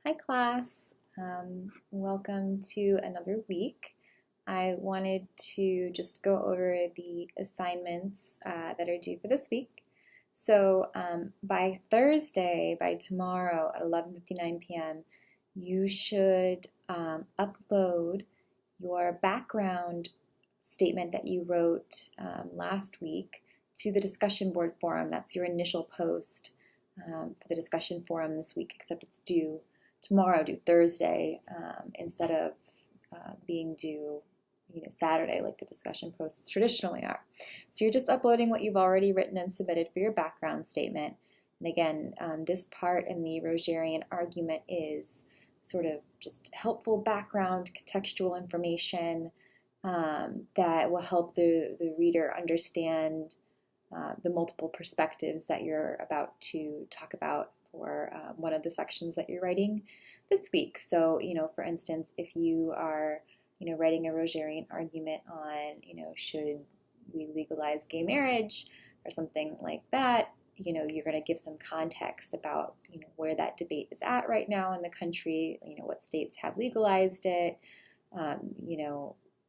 Hi class, welcome to another week. I wanted to just go over the assignments that are due for this week. So by Thursday, by tomorrow at 11:59 p.m., you should upload your background statement that you wrote last week to the discussion board forum. That's your initial post for the discussion forum this week, except it's due tomorrow, due Thursday, instead of being due, Saturday, like the discussion posts traditionally are. So you're just uploading what you've already written and submitted for your background statement. And again, this part in the Rogerian argument is sort of just helpful background, contextual information that will help the reader understand the multiple perspectives that you're about to talk about for one of the sections that you're writing this week. So, for instance, if you are, writing a Rogerian argument on, should we legalize gay marriage or something like that, you're going to give some context about, where that debate is at right now in the country, what states have legalized it,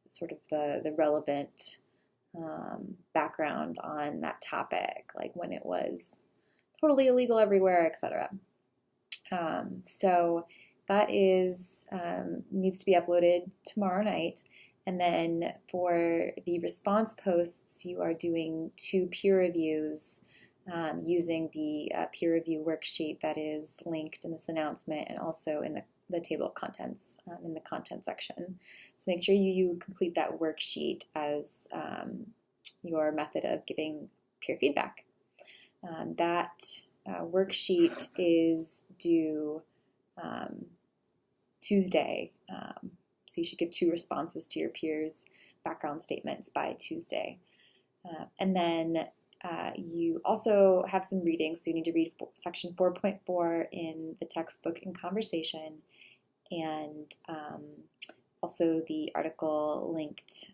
sort of the relevant background on that topic, like when it was totally illegal everywhere, etc. So that is needs to be uploaded tomorrow night. And then for the response posts, you are doing 2 peer reviews using the peer review worksheet that is linked in this announcement and also in the table of contents in the content section. So make sure you complete that worksheet as your method of giving peer feedback. That worksheet is due Tuesday, so you should give 2 responses to your peers' background statements by Tuesday. And then you also have some reading, so you need to read section 4.4 in the textbook in conversation, and also the article linked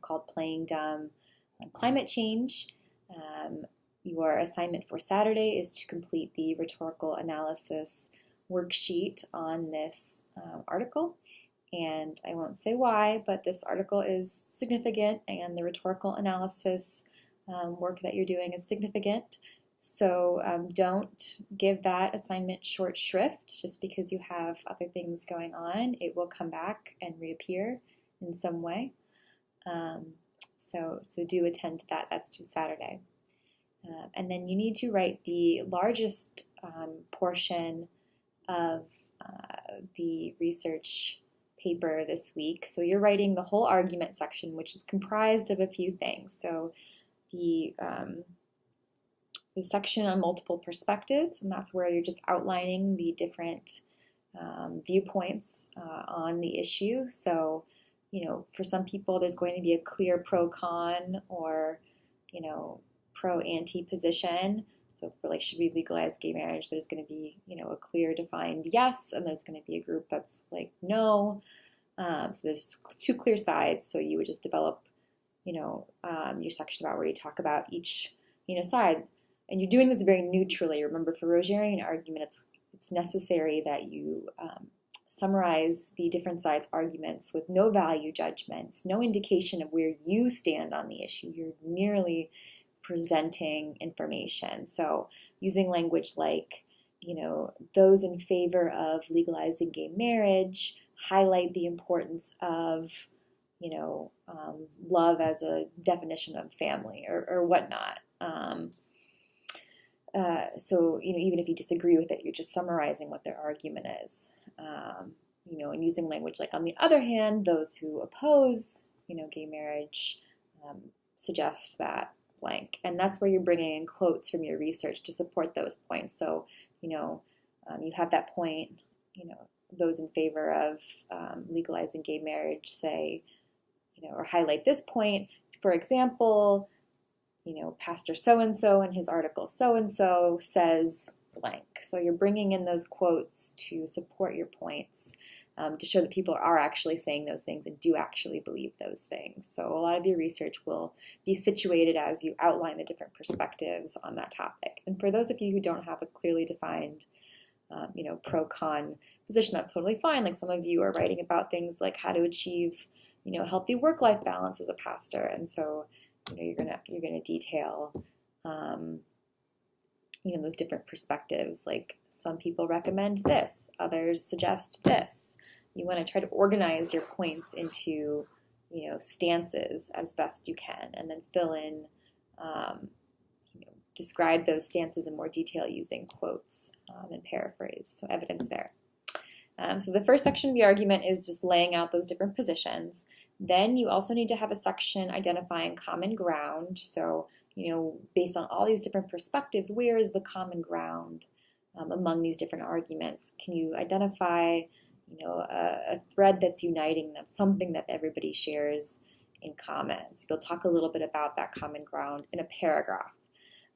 called Playing Dumb on Climate Change. Your assignment for Saturday is to complete the rhetorical analysis worksheet on this article. And I won't say why, but this article is significant and the rhetorical analysis work that you're doing is significant. So don't give that assignment short shrift just because you have other things going on. It will come back and reappear in some way. So do attend to that. That's due Saturday. And then you need to write the largest portion of the research paper this week. So you're writing the whole argument section, which is comprised of a few things. So the section on multiple perspectives, and that's where you're just outlining the different viewpoints on the issue. So, for some people, there's going to be a clear pro-con or, pro-anti position. So for like, should we legalize gay marriage? There's going to be, a clear defined yes, and there's going to be a group that's like no. So there's 2 clear sides. So you would just develop, your section about where you talk about each, side. And you're doing this very neutrally. Remember, for Rogerian argument, it's necessary that you summarize the different sides' arguments with no value judgments, no indication of where you stand on the issue. You're merely presenting information. So using language like, those in favor of legalizing gay marriage highlight the importance of, love as a definition of family or whatnot. So, even if you disagree with it, you're just summarizing what their argument is. And using language like, on the other hand, those who oppose, gay marriage suggest that blank. And that's where you're bringing in quotes from your research to support those points. So, you have that point, those in favor of legalizing gay marriage say, or highlight this point. For example, Pastor so-and-so in his article so-and-so says blank. So you're bringing in those quotes to support your points, to show that people are actually saying those things and do actually believe those things. So a lot of your research will be situated as you outline the different perspectives on that topic. And for those of you who don't have a clearly defined pro-con position. That's totally fine. Like some of you are writing about things like how to achieve, healthy work-life balance as a pastor, and so, you're gonna detail, those different perspectives. Like some people recommend this, others suggest this. You want to try to organize your points into, stances as best you can, and then fill in, describe those stances in more detail using quotes and paraphrase, so evidence there. So the first section of the argument is just laying out those different positions. Then you also need to have a section identifying common ground. So, based on all these different perspectives, where is the common ground among these different arguments? Can you identify, a thread that's uniting them, something that everybody shares in common? So you'll talk a little bit about that common ground in a paragraph.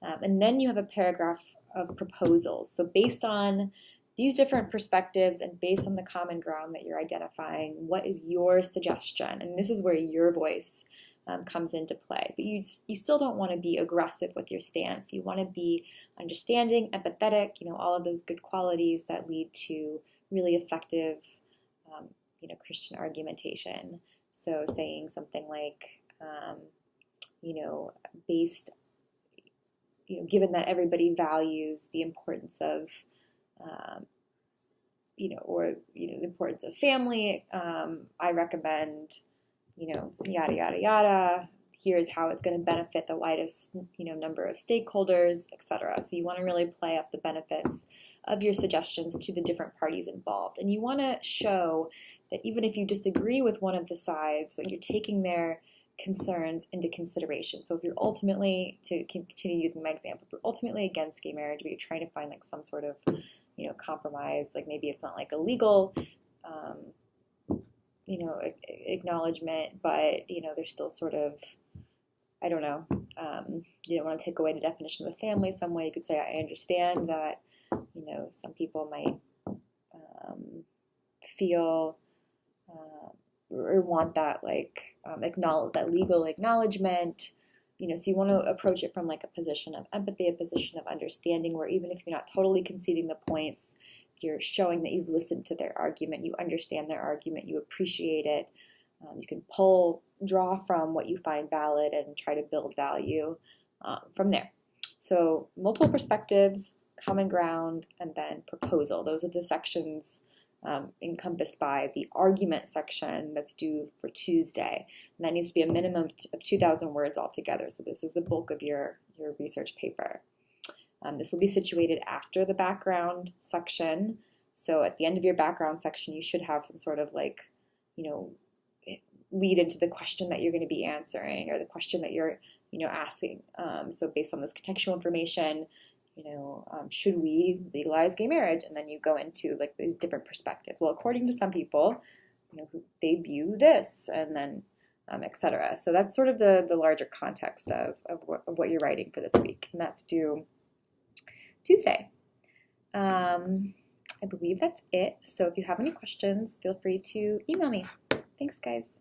And then you have a paragraph of proposals. So based on these different perspectives and based on the common ground that you're identifying, what is your suggestion? And this is where your voice comes into play. But you still don't want to be aggressive with your stance. You want to be understanding, empathetic, all of those good qualities that lead to really effective, Christian argumentation. So saying something like, based, given that everybody values the importance of, the importance of family, I recommend, yada, yada, yada. Here's how it's going to benefit the widest, number of stakeholders, etc. So you want to really play up the benefits of your suggestions to the different parties involved. And you want to show that even if you disagree with one of the sides, that you're taking their concerns into consideration. So if you're ultimately, to continue using my example, if you're ultimately against gay marriage, but you're trying to find like some sort of, compromise, like maybe it's not like a legal, acknowledgement, but, there's still sort of, I don't know, you don't want to take away the definition of the family some way. You could say, I understand that, some people might feel or want that, like, that legal acknowledgement, so you want to approach it from like a position of empathy, a position of understanding, where even if you're not totally conceding the points, you're showing that you've listened to their argument, you understand their argument, you appreciate it. You can draw from what you find valid and try to build value from there. So multiple perspectives, common ground, and then proposal. Those are the sections encompassed by the argument section that's due for Tuesday. And that needs to be a minimum of 2,000 words altogether. So this is the bulk of your research paper. This will be situated after the background section. So at the end of your background section, you should have some sort of like, lead into the question that you're going to be answering or the question that you're, asking. So based on this contextual information, should we legalize gay marriage? And then you go into like these different perspectives. Well, according to some people, they view this, and then etc. So that's sort of the larger context of what you're writing for this week, and that's due Tuesday. I believe that's it. So if you have any questions, feel free to email me. Thanks, guys.